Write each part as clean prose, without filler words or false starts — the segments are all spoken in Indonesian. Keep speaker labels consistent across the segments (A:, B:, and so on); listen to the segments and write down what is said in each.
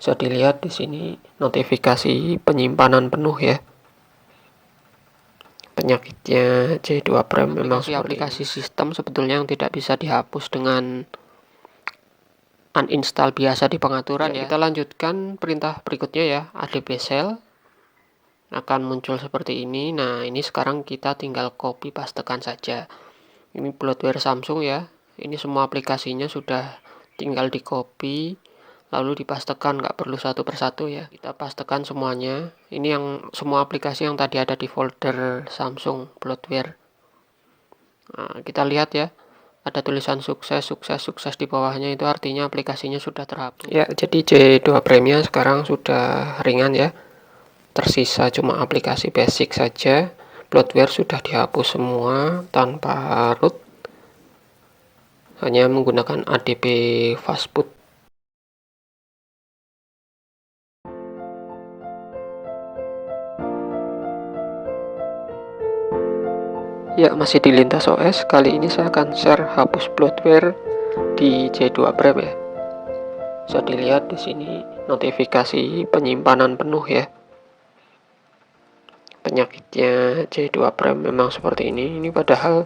A: Bisa dilihat di sini notifikasi penyimpanan penuh ya. Penyakitnya J2 Prime memang aplikasi sistem sebetulnya yang tidak bisa dihapus dengan uninstall biasa di pengaturan ya. Kita lanjutkan perintah berikutnya ya, adb shell akan muncul seperti ini. Nah, ini sekarang kita tinggal copy pastekan saja. Ini bloatware Samsung ya. Ini semua aplikasinya sudah tinggal di copy lalu dipastekan, nggak perlu satu persatu ya. Kita pastekan semuanya. Ini yang semua aplikasi yang tadi ada di folder Samsung bloatware. Nah, kita lihat ya, ada tulisan sukses di bawahnya, itu artinya aplikasinya sudah terhapus. Ya, jadi J2 Prime-nya sekarang sudah ringan ya. Tersisa cuma aplikasi basic saja. Bloatware sudah dihapus semua tanpa root. Hanya menggunakan adb fastboot. Ya, masih di lintas OS. Kali ini saya akan share hapus bloatware di J2 Prime ya. Bisa dilihat di sini notifikasi penyimpanan penuh ya. Penyakitnya J2 Prime memang seperti ini. Ini padahal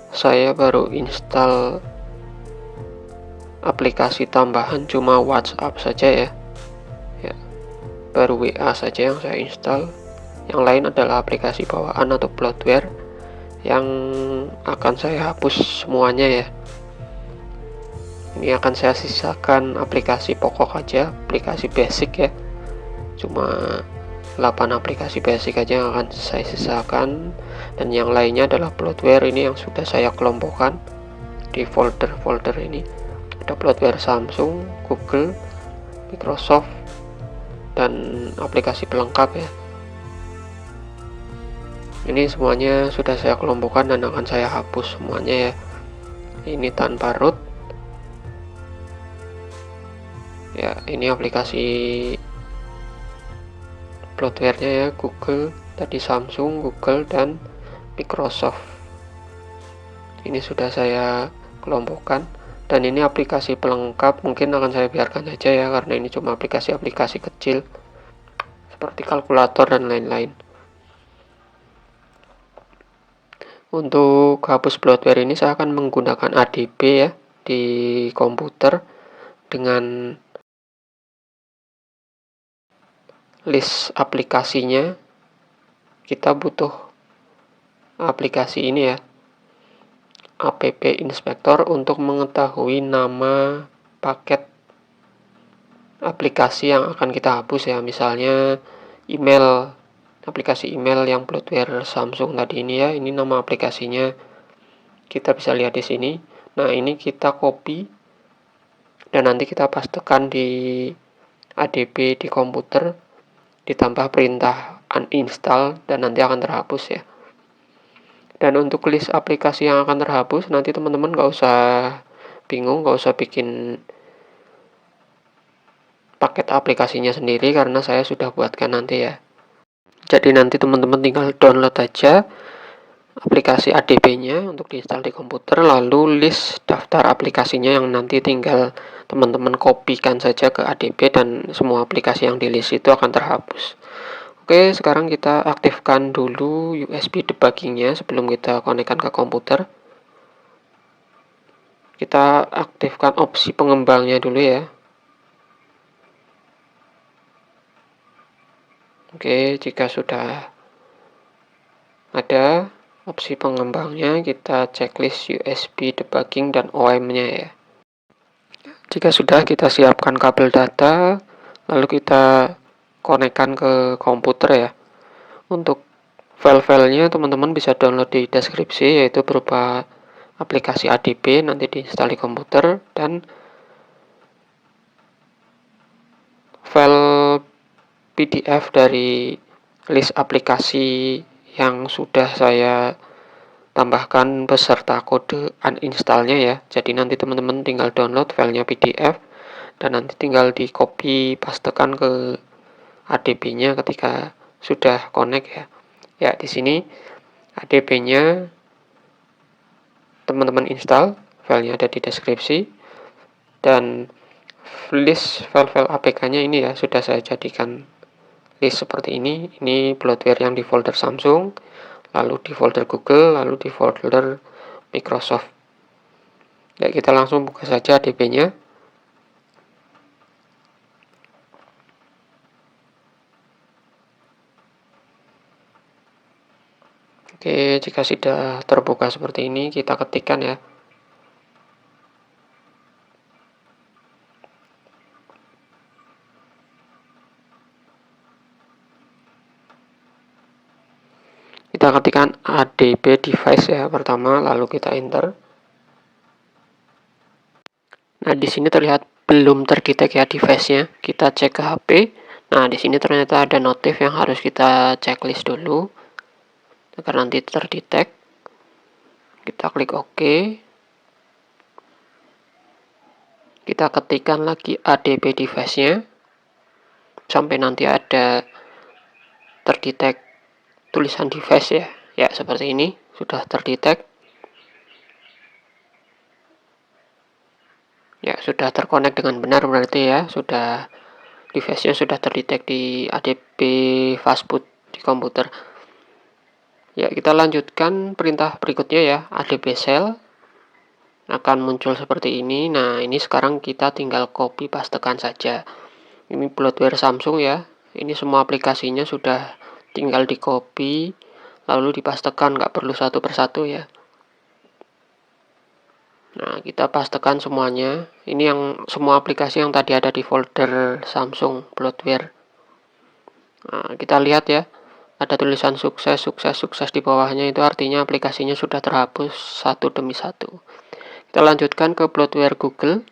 A: saya baru install aplikasi tambahan cuma WhatsApp saja ya. Ya, baru WA saja yang saya install. Yang lain adalah aplikasi bawaan atau bloatware yang akan saya hapus semuanya ya. Ini akan saya sisakan aplikasi pokok aja, aplikasi basic ya. Cuma 8 aplikasi basic aja yang akan saya sisakan, dan yang lainnya adalah bloatware ini yang sudah saya kelompokkan di folder-folder ini. Ada bloatware Samsung, Google, Microsoft, dan aplikasi pelengkap ya. Ini semuanya sudah saya kelompokkan dan akan saya hapus semuanya ya. Ini tanpa root. Ya, ini aplikasi bloatware-nya ya, Google, tadi Samsung, Google, dan Microsoft. Ini sudah saya kelompokkan, dan ini aplikasi pelengkap mungkin akan saya biarkan saja ya, karena ini cuma aplikasi-aplikasi kecil seperti kalkulator dan lain-lain. Untuk hapus bloatware ini saya akan menggunakan adb ya di komputer dengan list aplikasinya. Kita butuh aplikasi ini ya, app inspector, untuk mengetahui nama paket aplikasi yang akan kita hapus ya. Misalnya email, aplikasi email yang bloatware Samsung tadi ini ya, ini nama aplikasinya kita bisa lihat di sini. Nah, ini kita copy dan nanti kita pastekan di adb di komputer, ditambah perintah uninstall, dan nanti akan terhapus ya. Dan untuk list aplikasi yang akan terhapus, nanti teman-teman gak usah bingung, gak usah bikin paket aplikasinya sendiri karena saya sudah buatkan nanti ya. Jadi nanti teman-teman tinggal download aja aplikasi adb-nya untuk diinstal di komputer, lalu list daftar aplikasinya yang nanti tinggal teman-teman kopikan saja ke adb, dan semua aplikasi yang di list itu akan terhapus. Oke, sekarang kita aktifkan dulu USB debuggingnya sebelum kita konekkan ke komputer. Kita aktifkan opsi pengembangnya dulu ya. Oke, jika sudah ada opsi pengembangnya, kita checklist USB debugging dan OM-nya ya. Jika sudah, kita siapkan kabel data, lalu kita konekkan ke komputer ya. Untuk file-filenya teman-teman bisa download di deskripsi, yaitu berupa aplikasi adb nanti diinstal di komputer, dan file PDF dari list aplikasi yang sudah saya tambahkan beserta kode uninstallnya ya. Jadi nanti teman-teman tinggal download filenya PDF dan nanti tinggal di copy pastekan ke adb-nya ketika sudah connect ya. Ya, di sini adb-nya teman-teman install, filenya ada di deskripsi, dan list file-file APK-nya ini ya, sudah saya jadikan list seperti ini. Ini bloatware yang di folder Samsung, lalu di folder Google, lalu di folder Microsoft. Ya, kita langsung buka saja ADB-nya. Oke, jika sudah terbuka seperti ini, kita ketikkan ya. Kita ketikkan ADB device ya pertama, lalu kita enter. Nah, di sini terlihat belum terdetek ya device-nya. Kita cek ke HP. Nah, di sini ternyata ada notif yang harus kita checklist dulu agar nanti terdetek. Kita klik OK. Kita ketikkan lagi ADB device-nya sampai nanti ada terdetek tulisan device ya. Ya, seperti ini sudah terdetek. Ya, sudah terkonek dengan benar berarti ya, sudah device-nya sudah terdetek di ADB fastboot di komputer. Ya, kita lanjutkan perintah berikutnya ya, ADB shell akan muncul seperti ini. Nah, ini sekarang kita tinggal copy pastekan saja. Ini bloatware Samsung ya. Ini semua aplikasinya sudah tinggal di copy lalu dipastekan, nggak perlu satu persatu ya. Nah, kita pastekan semuanya. Ini yang semua aplikasi yang tadi ada di folder Samsung bloatware. Nah, kita lihat ya, ada tulisan sukses, sukses, sukses di bawahnya, itu artinya aplikasinya sudah terhapus satu demi satu. Kita lanjutkan ke bloatware Google.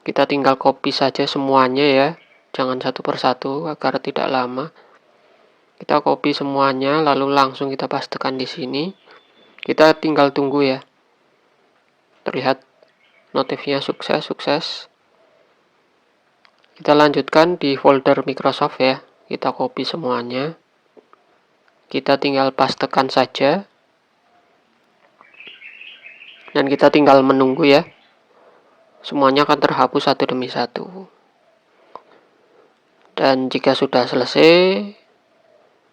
A: Kita tinggal copy saja semuanya ya, jangan satu persatu agar tidak lama. Kita copy semuanya, lalu langsung kita pastekan di sini. Kita tinggal tunggu ya. Terlihat notifnya sukses, sukses. Kita lanjutkan di folder Microsoft ya. Kita copy semuanya. Kita tinggal pastekan saja. Dan kita tinggal menunggu ya. Semuanya akan terhapus satu demi satu. Dan jika sudah selesai,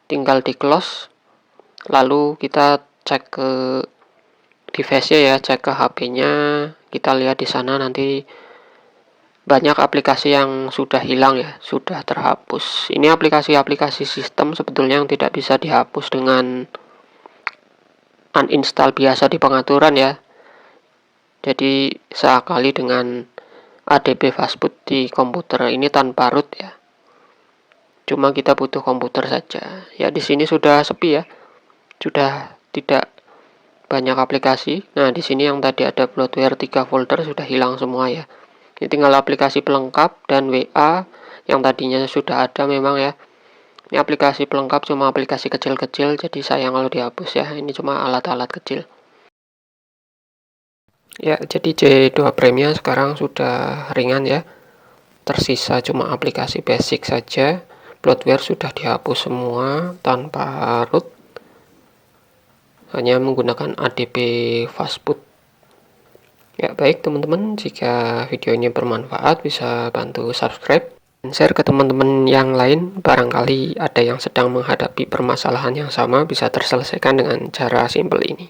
A: tinggal di close. Lalu kita cek ke device-nya ya, cek ke HP-nya. Kita lihat di sana nanti banyak aplikasi yang sudah hilang ya, sudah terhapus. Ini aplikasi-aplikasi sistem sebetulnya yang tidak bisa dihapus dengan uninstall biasa di pengaturan ya. Jadi sekali dengan ADB fastboot di komputer ini tanpa root ya. Cuma kita butuh komputer saja. Ya, di sini sudah sepi ya. Sudah tidak banyak aplikasi. Nah, di sini yang tadi ada bloatware 3 folder sudah hilang semua ya. Ini tinggal aplikasi pelengkap dan WA yang tadinya sudah ada memang ya. Ini aplikasi pelengkap cuma aplikasi kecil-kecil, jadi sayang kalau dihapus ya. Ini cuma alat-alat kecil. Ya, jadi J2 Premia sekarang sudah ringan ya. Tersisa cuma aplikasi basic saja. Bloatware sudah dihapus semua tanpa root. Hanya menggunakan ADB fastboot. Ya, baik teman-teman, jika video ini bermanfaat bisa bantu subscribe dan share ke teman-teman yang lain. Barangkali ada yang sedang menghadapi permasalahan yang sama bisa terselesaikan dengan cara simpel ini.